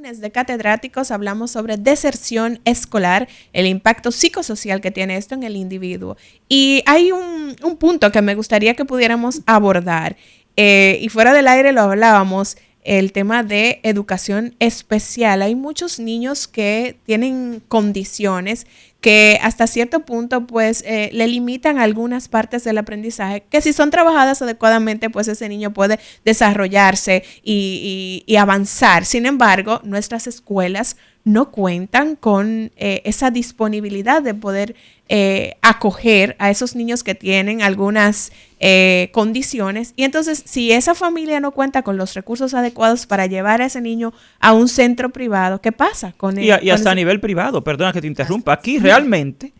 lunes de catedráticos hablamos sobre deserción escolar, el impacto psicosocial que tiene esto en el individuo. Y hay un punto que me gustaría que pudiéramos abordar, y fuera del aire lo hablábamos, el tema de educación especial. Hay muchos niños que tienen condiciones que hasta cierto punto pues le limitan algunas partes del aprendizaje que si son trabajadas adecuadamente pues ese niño puede desarrollarse y avanzar. Sin embargo, nuestras escuelas no cuentan con esa disponibilidad de poder acoger a esos niños que tienen algunas condiciones, y entonces si esa familia no cuenta con los recursos adecuados para llevar a ese niño a un centro privado, ¿qué pasa con él? Y hasta a nivel privado, perdona que te interrumpa, aquí realmente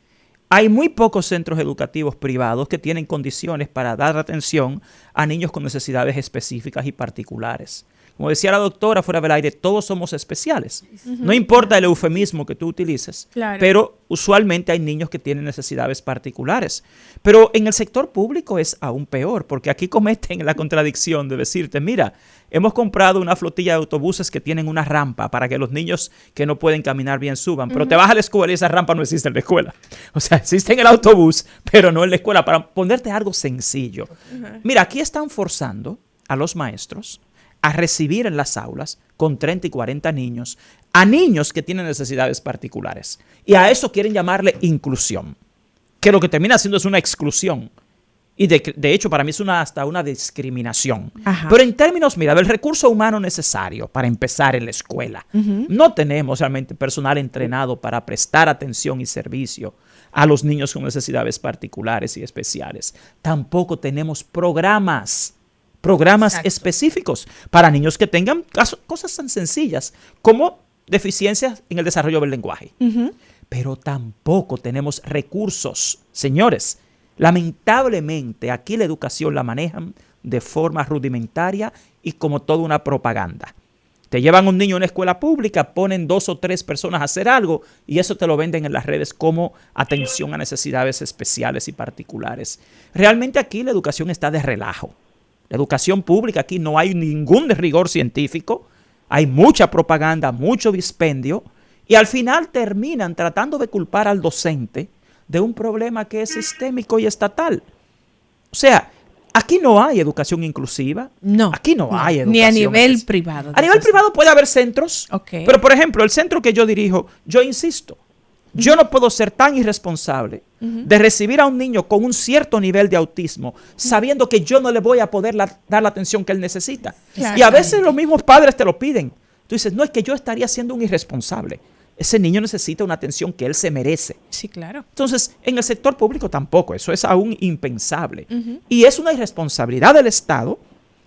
hay muy pocos centros educativos privados que tienen condiciones para dar atención a niños con necesidades específicas y particulares. Como decía la doctora fuera del aire, todos somos especiales. No importa el eufemismo que tú utilices, pero usualmente hay niños que tienen necesidades particulares. Pero en el sector público es aún peor, porque aquí cometen la contradicción de decirte, mira, hemos comprado una flotilla de autobuses que tienen una rampa para que los niños que no pueden caminar bien suban, pero te vas a la escuela y esa rampa no existe en la escuela. O sea, existe en el autobús, pero no en la escuela, para ponerte algo sencillo. Mira, aquí están forzando a los maestros a recibir en las aulas con 30 y 40 niños, a niños que tienen necesidades particulares. Y a eso quieren llamarle inclusión, que lo que termina siendo es una exclusión. Y de hecho, para mí es hasta una discriminación. Ajá. Pero en términos, mira, del recurso humano necesario para empezar en la escuela, no tenemos realmente personal entrenado para prestar atención y servicio a los niños con necesidades particulares y especiales. Tampoco tenemos programas específicos para niños que tengan cosas tan sencillas como deficiencias en el desarrollo del lenguaje. Pero tampoco tenemos recursos. Señores, lamentablemente aquí la educación la manejan de forma rudimentaria y como toda una propaganda. Te llevan un niño a una escuela pública, ponen 2 o 3 personas a hacer algo y eso te lo venden en las redes como atención a necesidades especiales y particulares. Realmente aquí la educación está de relajo. La educación pública aquí no hay ningún rigor científico, hay mucha propaganda, mucho dispendio, y al final terminan tratando de culpar al docente de un problema que es sistémico y estatal. O sea, aquí no hay educación inclusiva. No. Aquí no hay educación. Ni a nivel privado. A nivel privado puede haber centros, pero por ejemplo, el centro que yo dirijo, yo insisto, yo no puedo ser tan irresponsable de recibir a un niño con un cierto nivel de autismo sabiendo que yo no le voy a poder dar la atención que él necesita. Y a veces los mismos padres te lo piden. Tú dices, no, es que yo estaría siendo un irresponsable. Ese niño necesita una atención que él se merece. Sí, claro. Entonces, en el sector público tampoco. Eso es aún impensable. Y es una irresponsabilidad del Estado.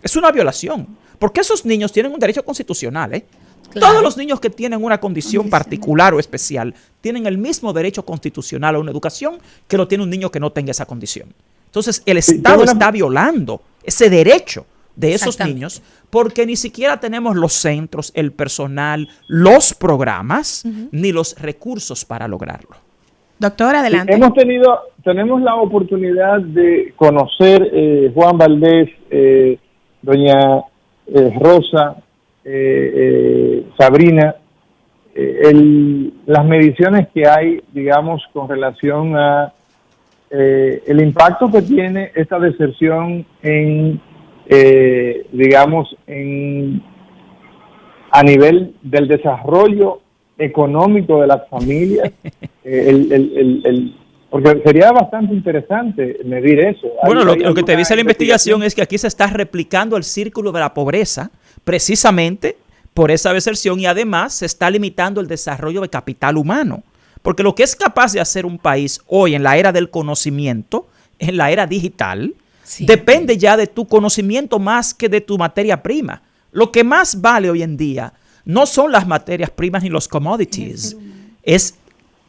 Es una violación. Porque esos niños tienen un derecho constitucional, ¿eh? Claro. Todos los niños que tienen una condición particular o especial tienen el mismo derecho constitucional a una educación que lo tiene un niño que no tenga esa condición. Entonces, el Estado está violando ese derecho de esos niños porque ni siquiera tenemos los centros, el personal, los programas, ni los recursos para lograrlo. Doctor, adelante. Tenemos la oportunidad de conocer Juan Valdés, doña Rosa, Sabrina, las mediciones que hay, digamos, con relación a el impacto que tiene esta deserción en, digamos, a nivel del desarrollo económico de las familias, porque sería bastante interesante medir eso. Bueno, lo que te dice la investigación es que aquí se está replicando el círculo de la pobreza precisamente por esa deserción y además se está limitando el desarrollo de capital humano. Porque lo que es capaz de hacer un país hoy en la era del conocimiento, en la era digital, depende ya de tu conocimiento más que de tu materia prima. Lo que más vale hoy en día no son las materias primas ni los commodities, es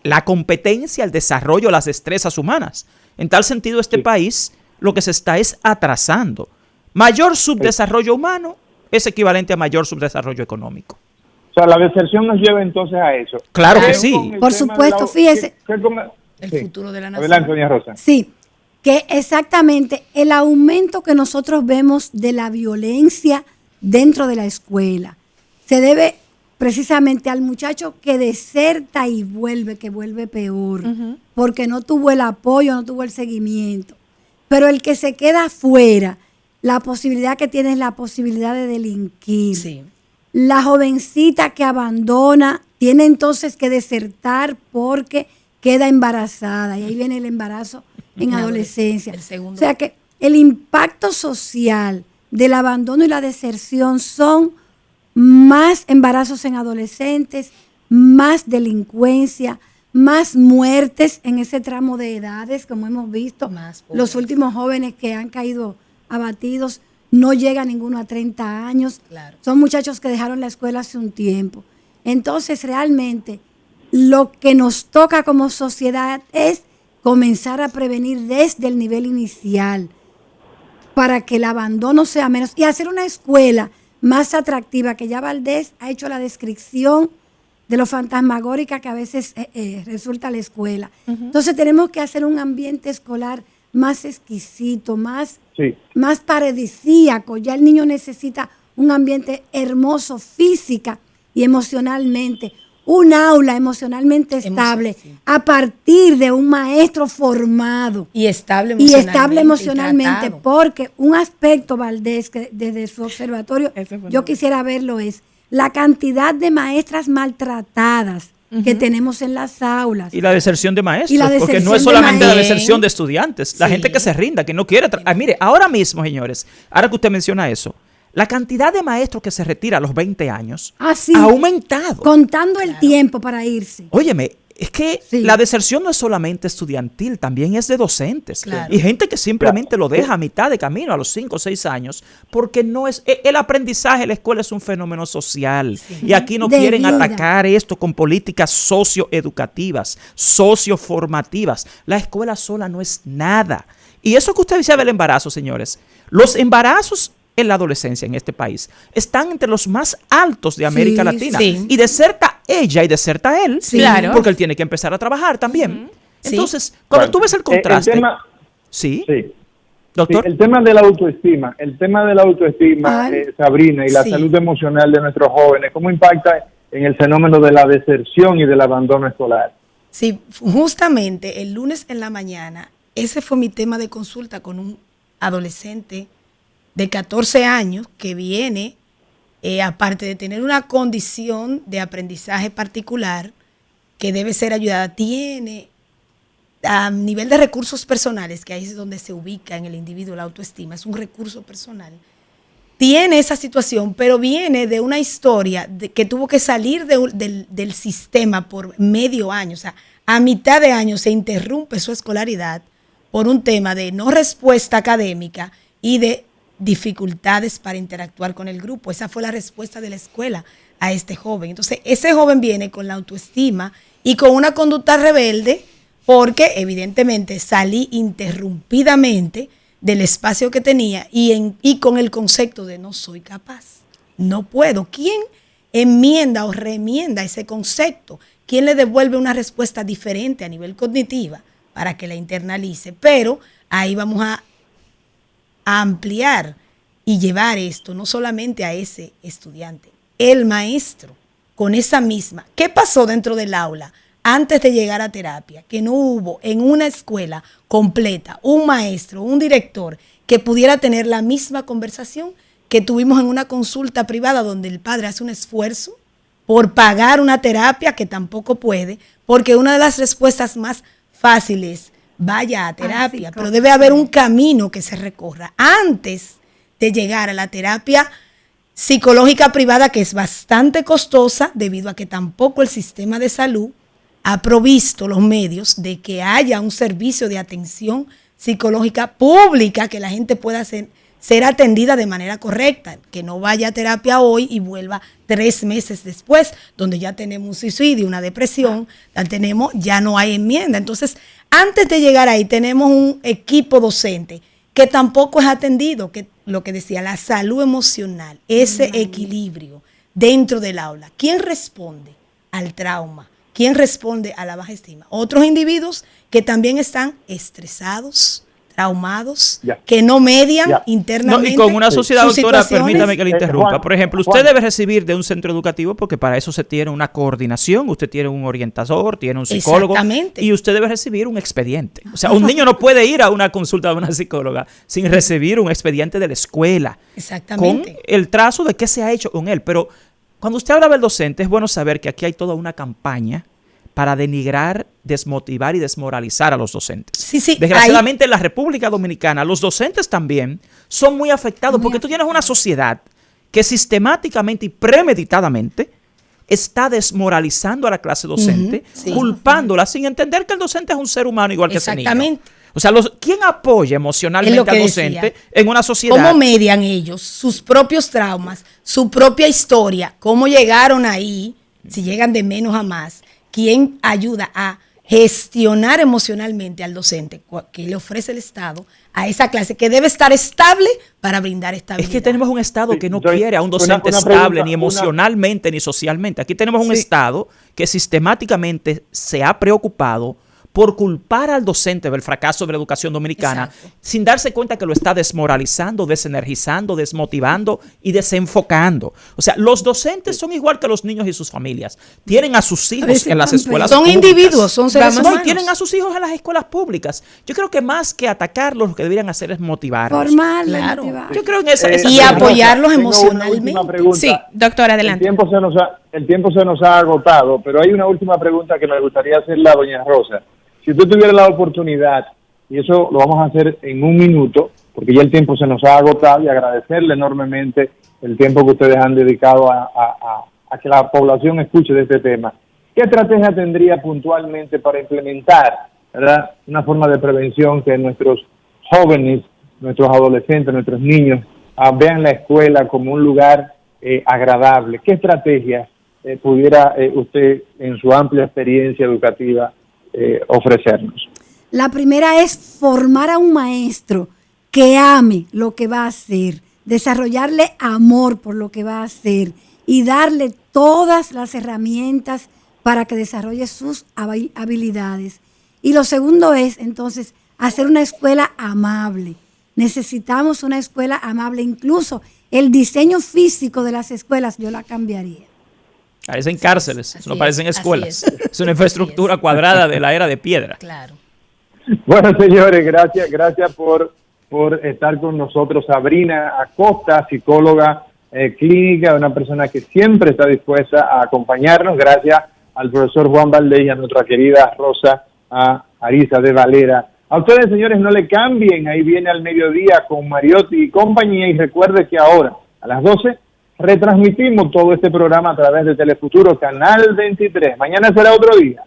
la competencia, el desarrollo, las destrezas humanas. En tal sentido, este país lo que se está es atrasando. Mayor subdesarrollo humano es equivalente a mayor subdesarrollo económico. O sea, la deserción nos lleva entonces a eso. Claro que sí. Por supuesto, fíjese. El futuro de la nación. Adelante, doña Rosa. Sí, que exactamente el aumento que nosotros vemos de la violencia dentro de la escuela se debe precisamente al muchacho que deserta y vuelve, que vuelve peor, porque no tuvo el apoyo, no tuvo el seguimiento. Pero el que se queda afuera, la posibilidad que tiene es la posibilidad de delinquir. Sí. La jovencita que abandona tiene entonces que desertar porque queda embarazada, y ahí viene el embarazo en adolescencia. El segundo. O sea que el impacto social del abandono y la deserción son más embarazos en adolescentes, más delincuencia, más muertes en ese tramo de edades, como hemos visto. Los últimos jóvenes que han caído abatidos, no llega ninguno a 30 años. Claro. Son muchachos que dejaron la escuela hace un tiempo. Entonces, realmente, lo que nos toca como sociedad es comenzar a prevenir desde el nivel inicial para que el abandono sea menos y hacer una escuela más atractiva, que ya Valdés ha hecho la descripción de lo fantasmagórica que a veces resulta la escuela. Entonces tenemos que hacer un ambiente escolar más exquisito, más paradisíaco. Ya el niño necesita un ambiente hermoso física y emocionalmente, un aula emocionalmente estable, a partir de un maestro formado. Y estable emocionalmente. Porque un aspecto, Valdés, que desde su observatorio yo quisiera verlo, es la cantidad de maestras maltratadas que tenemos en las aulas. Y la deserción de maestros, porque no es solamente la deserción de estudiantes, la gente que se rinda, que no quiere. Mire, ahora mismo, señores, ahora que usted menciona eso, la cantidad de maestros que se retira a los 20 años ha aumentado. Contando el tiempo para irse. Óyeme, es que la deserción no es solamente estudiantil, también es de docentes. Claro. Y gente que simplemente lo deja a mitad de camino, a los 5 o 6 años, porque no es el aprendizaje en la escuela es un fenómeno social. Y aquí no quieren atacar esto con políticas socioeducativas, socioformativas. La escuela sola no es nada. Y eso que usted decía del embarazo, señores, los embarazos en la adolescencia en este país están entre los más altos de América Latina. Y deserta ella y deserta él, porque él tiene que empezar a trabajar también. Entonces, cuando tú ves el contraste... Doctor. El tema de la autoestima, Sabrina, y la salud emocional de nuestros jóvenes, ¿cómo impacta en el fenómeno de la deserción y del abandono escolar? Sí, justamente el lunes en la mañana, ese fue mi tema de consulta con un adolescente de 14 años que viene, aparte de tener una condición de aprendizaje particular que debe ser ayudada, tiene a nivel de recursos personales, que ahí es donde se ubica en el individuo la autoestima, es un recurso personal, tiene esa situación, pero viene de una historia que tuvo que salir del sistema por medio año, o sea, a mitad de año se interrumpe su escolaridad por un tema de no respuesta académica y de dificultades para interactuar con el grupo. Esa fue la respuesta de la escuela a este joven. Entonces, ese joven viene con la autoestima y con una conducta rebelde porque evidentemente salí interrumpidamente del espacio que tenía y con el concepto de no soy capaz, no puedo. ¿Quién enmienda o reenmienda ese concepto? ¿Quién le devuelve una respuesta diferente a nivel cognitiva para que la internalice? Pero ahí vamos a ampliar y llevar esto no solamente a ese estudiante, el maestro con esa misma. ¿Qué pasó dentro del aula antes de llegar a terapia? Que no hubo en una escuela completa un maestro, un director que pudiera tener la misma conversación que tuvimos en una consulta privada donde el padre hace un esfuerzo por pagar una terapia que tampoco puede, porque una de las respuestas más fáciles vaya a terapia, pero debe haber un camino que se recorra antes de llegar a la terapia psicológica privada, que es bastante costosa debido a que tampoco el sistema de salud ha provisto los medios de que haya un servicio de atención psicológica pública, que la gente pueda ser atendida de manera correcta, que no vaya a terapia hoy y vuelva 3 meses después, donde ya tenemos un suicidio, una depresión, ya no hay enmienda. Entonces, antes de llegar ahí, tenemos un equipo docente que tampoco es atendido, que lo que decía, la salud emocional, ese equilibrio dentro del aula. ¿Quién responde al trauma? ¿Quién responde a la baja estima? Otros individuos que también están estresados, traumados, Ya. que no median Ya. internamente. No, y con una sociedad, sus doctora, situaciones. permítame que le interrumpa. Juan, Por ejemplo, usted Juan. debe recibir de un centro educativo, porque para eso se tiene una coordinación, usted tiene un orientador, tiene un psicólogo, Exactamente. y usted debe recibir un expediente. O sea, un niño no puede ir a una consulta de una psicóloga sin recibir un expediente de la escuela, con Exactamente. el trazo de qué se ha hecho con él. Pero cuando usted habla del docente, es bueno saber que aquí hay toda una campaña para denigrar, desmotivar y desmoralizar a los docentes. Sí, sí, Desgraciadamente en la República Dominicana los docentes también son muy afectados porque tú tienes una sociedad que sistemáticamente y premeditadamente está desmoralizando a la clase docente, Ujú, sí. culpándola sin entender que el docente es un ser humano igual que ese niño. Exactamente. O sea, ¿quién apoya Es emocionalmente lo que al docente decía. en una sociedad? ¿Cómo median ellos sus propios traumas, su propia historia? ¿Cómo llegaron ahí? Si llegan de menos a más. ¿Quién ayuda a gestionar emocionalmente al docente que le ofrece el Estado a esa clase que debe estar estable para brindar estabilidad? Es que tenemos un Estado que no Entonces, quiere a un docente una estable, pregunta, ni emocionalmente, ni socialmente. Aquí tenemos un Sí. Estado que sistemáticamente se ha preocupado por culpar al docente del fracaso de la educación dominicana, Exacto. sin darse cuenta que lo está desmoralizando, desenergizando, desmotivando y desenfocando. O sea, los docentes son igual que los niños y sus familias. Tienen a sus hijos veces en las tan escuelas Son públicas. individuos, son seres No, y humanos. tienen a sus hijos en las escuelas públicas. Yo creo que más que atacarlos, lo que deberían hacer es motivarlos. Formarlo, Claro. motivar. Yo creo en esa Y Rosa, apoyarlos tengo una emocionalmente. última pregunta. Sí, doctora, El adelante. tiempo se nos ha agotado, pero hay una última pregunta que me gustaría hacerle a doña Rosa. Si usted tuviera la oportunidad, y eso lo vamos a hacer en un minuto, porque ya el tiempo se nos ha agotado, y agradecerle enormemente el tiempo que ustedes han dedicado a que la población escuche de este tema. ¿Qué estrategia tendría puntualmente para implementar, ¿verdad?, una forma de prevención que nuestros jóvenes, nuestros adolescentes, nuestros niños vean la escuela como un lugar agradable? ¿Qué estrategias pudiera usted, en su amplia experiencia educativa, ofrecernos? La primera es formar a un maestro que ame lo que va a hacer, desarrollarle amor por lo que va a hacer y darle todas las herramientas para que desarrolle sus habilidades. Y lo segundo es, entonces, hacer una escuela amable. Necesitamos una escuela amable. Incluso el diseño físico de las escuelas yo la cambiaría. Parecen cárceles, Así no es, parecen así escuelas. es. Es una infraestructura cuadrada de la era de piedra. Claro. Bueno, señores, gracias por estar con nosotros. Sabrina Acosta, psicóloga clínica, una persona que siempre está dispuesta a acompañarnos. Gracias al profesor Juan Valdés y a nuestra querida Rosa Ariza de Valera. A ustedes, señores, no le cambien. Ahí viene Al Mediodía con Mariotti y compañía. Y recuerde que ahora, a las 12, retransmitimos todo este programa a través de Telefuturo, Canal 23. Mañana será otro día.